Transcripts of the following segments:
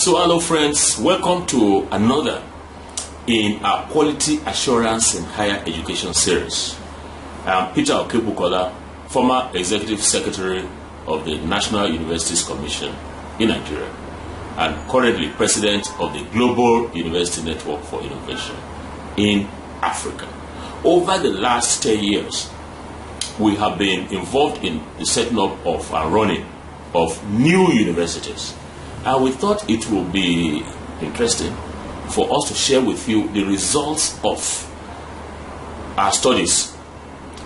So hello friends, welcome to another in our quality assurance in higher education series. I'm Peter Okebukola, former executive secretary of the National Universities Commission in Nigeria and currently president of the Global University Network for Innovation in Africa. Over the last 10 years, we have been involved in the setting up of and running of new universities. And we thought it would be interesting for us to share with you the results of our studies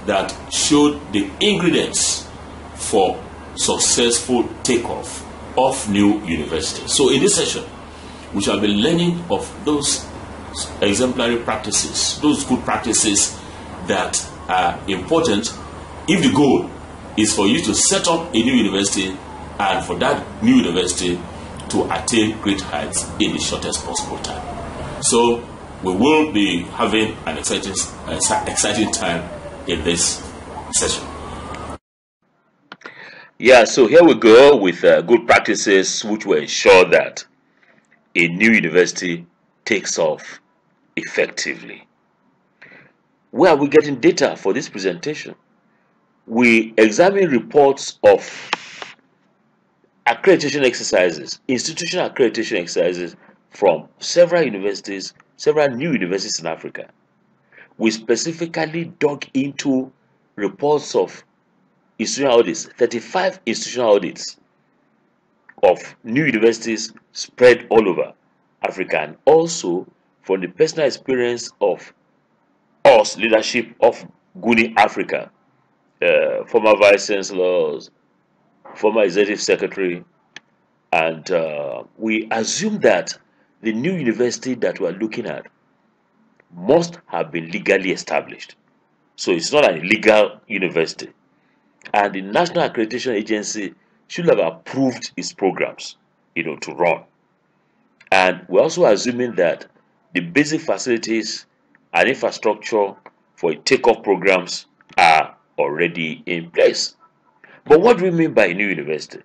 that showed the ingredients for successful takeoff of new universities. So in this session, we shall be learning of those exemplary practices, those good practices that are important if the goal is for you to set up a new university and for that new university to attain great heights in the shortest possible time. So we will be having an exciting time in this session. Yeah, so here we go with good practices which will ensure that a new university takes off effectively. Where are we getting data for this presentation? We examine reports of accreditation exercises, institutional accreditation exercises from several universities, several new universities in Africa. We specifically dug into reports of institutional audits, 35 institutional audits of new universities spread all over Africa, and also from the personal experience of us, leadership of Guni Africa, former vice chancellors, former executive secretary, and we assume that the new university that we are looking at must have been legally established. So it's not an illegal university. And the National Accreditation Agency should have approved its programs, to run. And we're also assuming that the basic facilities and infrastructure for takeoff programs are already in place. But what do we mean by a new university?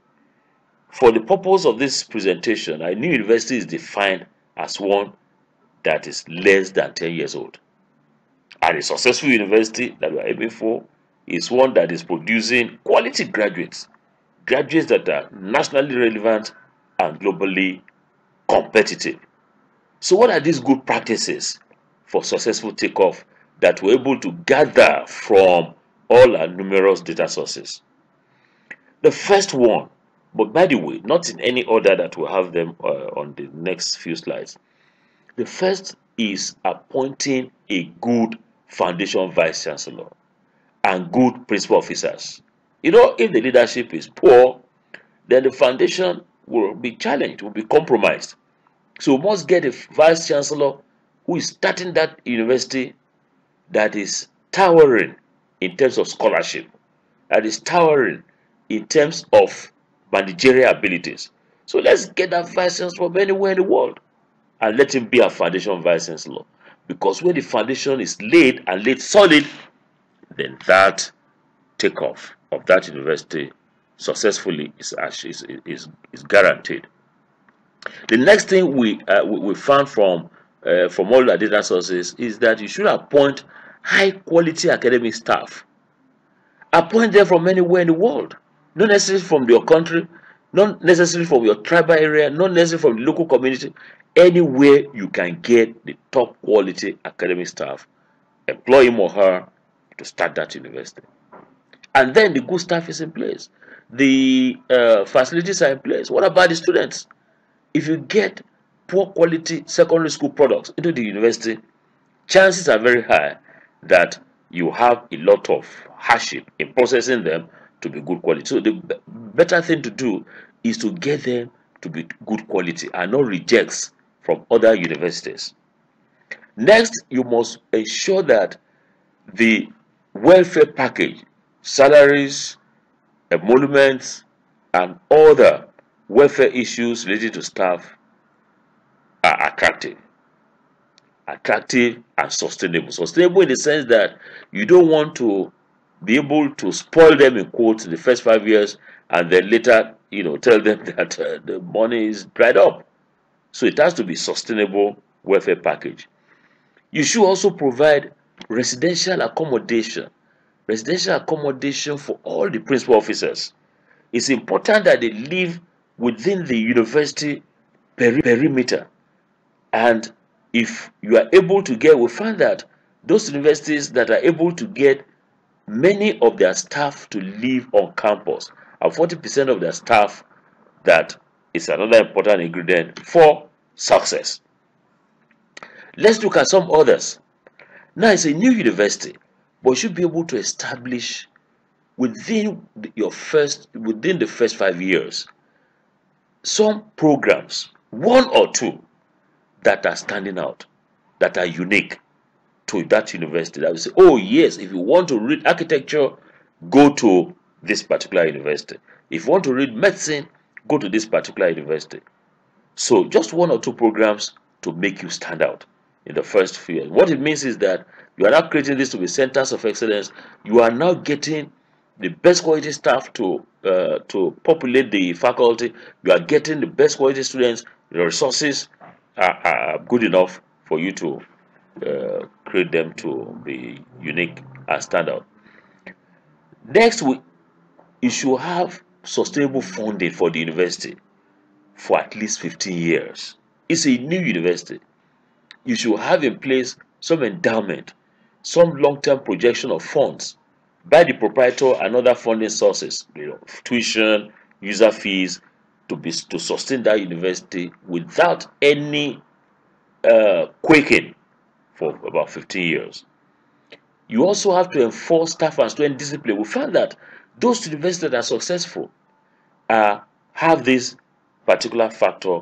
For the purpose of this presentation, a new university is defined as one that is less than 10 years old. And a successful university that we are aiming for is one that is producing quality graduates, graduates that are nationally relevant and globally competitive. So what are these good practices for successful takeoff that we're able to gather from all our numerous data sources? The first one, but by the way, not in any order that we'll have them on the next few slides. The first is appointing a good foundation vice chancellor and good principal officers. If the leadership is poor, then the foundation will be challenged, will be compromised. So we must get a vice chancellor who is starting that university that is towering in terms of scholarship, that is towering in terms of managerial abilities. So let's get that vice chancellor from anywhere in the world and let him be our foundation vice chancellor. Because when the foundation is laid and laid solid, then that takeoff of that university successfully is guaranteed. The next thing we found from all our data sources is that you should appoint high quality academic staff. Appoint them from anywhere in the world. Not necessarily from your country, not necessarily from your tribal area, not necessarily from the local community. Anywhere you can get the top quality academic staff, employ him or her to start that university. And then the good staff is in place. The facilities are in place. What about the students? If you get poor quality secondary school products into the university, chances are very high that you have a lot of hardship in processing them to be good quality. So the better thing to do is to get them to be good quality and not rejects from other universities. Next, you must ensure that the welfare package, salaries, emoluments, and other welfare issues related to staff are attractive and sustainable. Sustainable in the sense that you don't want to be able to spoil them in quotes in the first 5 years and then later tell them that the money is dried up. So it has to be sustainable welfare package. You should also provide residential accommodation for all the principal officers. It's important that they live within the university perimeter. And if you are able to get, we find that those universities that are able to get many of their staff to live on campus, and 40% of their staff, that is another important ingredient for success. Let's look at some others. Now it's a new university, but you should be able to establish within the first 5 years some programs, one or two, that are standing out, that are unique to that university. That will say, oh yes, if you want to read architecture, go to this particular university. If you want to read medicine, go to this particular university. So just one or two programs to make you stand out in the first few years. What it means is that you are now creating this to be centers of excellence. You are now getting the best quality staff to populate the faculty. You are getting the best quality students. The resources are good enough for you to create them to be unique and stand out. Next, you should have sustainable funding for the university for at least 15 years. It's a new university. You should have in place some endowment, some long-term projection of funds by the proprietor and other funding sources, tuition, user fees, to sustain that university without any quaking for about 15 years. You also have to enforce staff and student discipline. We found that those universities that are successful have this particular factor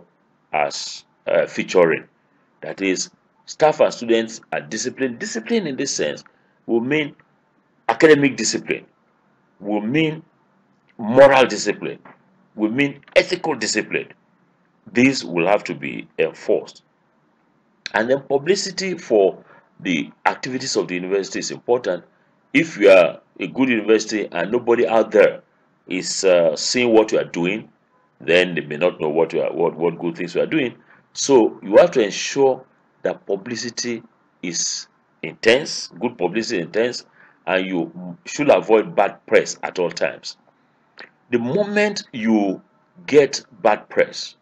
as featuring. That is, staff and students are disciplined. Discipline in this sense will mean academic discipline, will mean moral discipline, will mean ethical discipline. These will have to be enforced. And then publicity for the activities of the university is important. If you are a good university and nobody out there is seeing what you are doing, then they may not know what good things you are doing. So you have to ensure that publicity is intense, good publicity intense, and you should avoid bad press at all times. The moment you get bad press,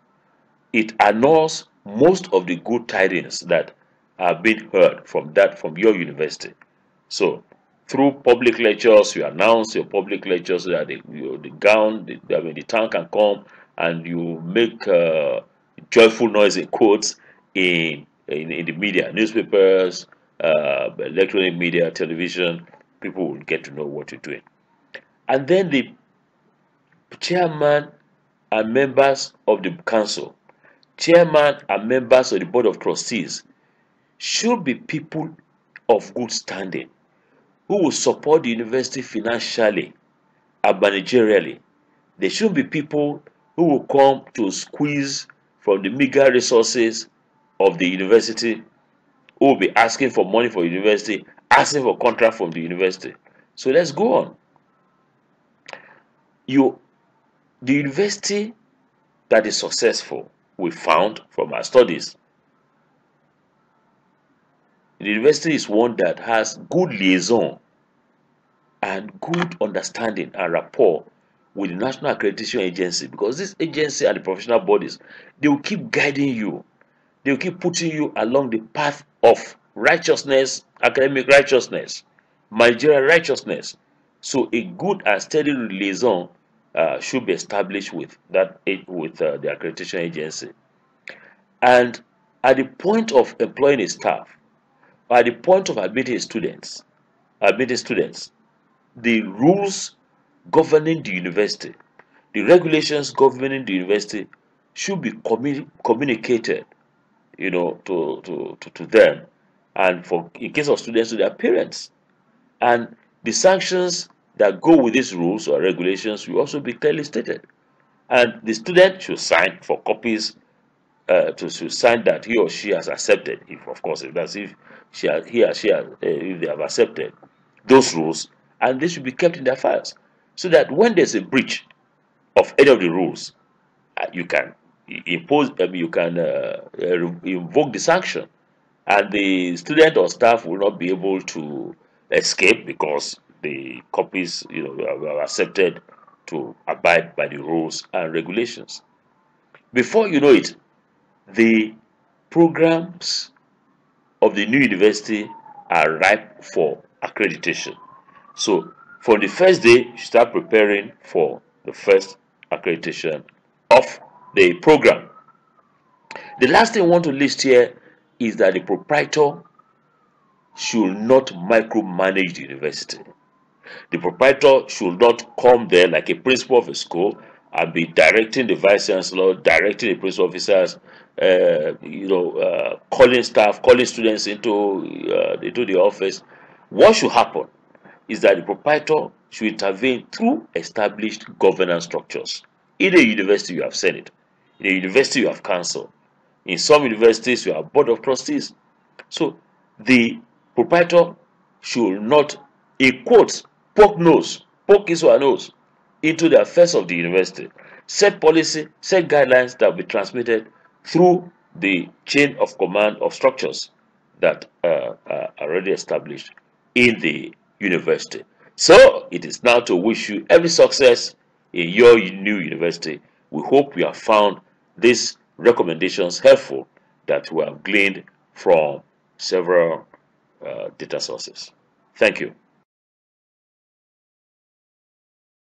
it annuls most of the good tidings that are being heard from your university. So through public lectures, you announce your public lectures so that the town can come, and you make joyful noise in quotes in the media, newspapers, electronic media, television. People will get to know what you're doing. And then the chairman and members of the council, chairman and members of the board of trustees should be people of good standing who will support the university financially and managerially. They shouldn't be people who will come to squeeze from the meager resources of the university, who will be asking for money for university, asking for contract from the university. So let's go on. The university that is successful, we found from our studies, the university is one that has good liaison and good understanding and rapport with the National Accreditation Agency, because this agency and the professional bodies, they will keep guiding you. They will keep putting you along the path of righteousness, academic righteousness, managerial righteousness. So a good and steady liaison should be established with the accreditation agency. And at the point of employing a staff, or at the point of admitting students, the rules governing the university, the regulations governing the university should be communicated, to them, and for in case of students, to their parents. And the sanctions that go with these rules or regulations will also be clearly stated. And the student should sign for copies, to sign that he or she has accepted, if they have accepted those rules, and they should be kept in their files, so that when there's a breach of any of the rules, you can impose, you can invoke the sanction, and the student or staff will not be able to escape because the copies, were accepted to abide by the rules and regulations. Before you know it, the programs of the new university are ripe for accreditation. So from the first day, you start preparing for the first accreditation of the program. The last thing I want to list here is that the proprietor should not micromanage the university. The proprietor should not come there like a principal of a school and be directing the vice chancellor, directing the principal officers, calling staff, calling students into the office. What should happen is that the proprietor should intervene through established governance structures. In a university, you have senate. In a university, you have council. In some universities, you have board of trustees. So the proprietor should not, in quotes, poke his or her nose into the affairs of the university, set policy, set guidelines that will be transmitted through the chain of command of structures that are already established in the university. So it is now to wish you every success in your new university. We hope you have found these recommendations helpful that we have gleaned from several data sources. Thank you.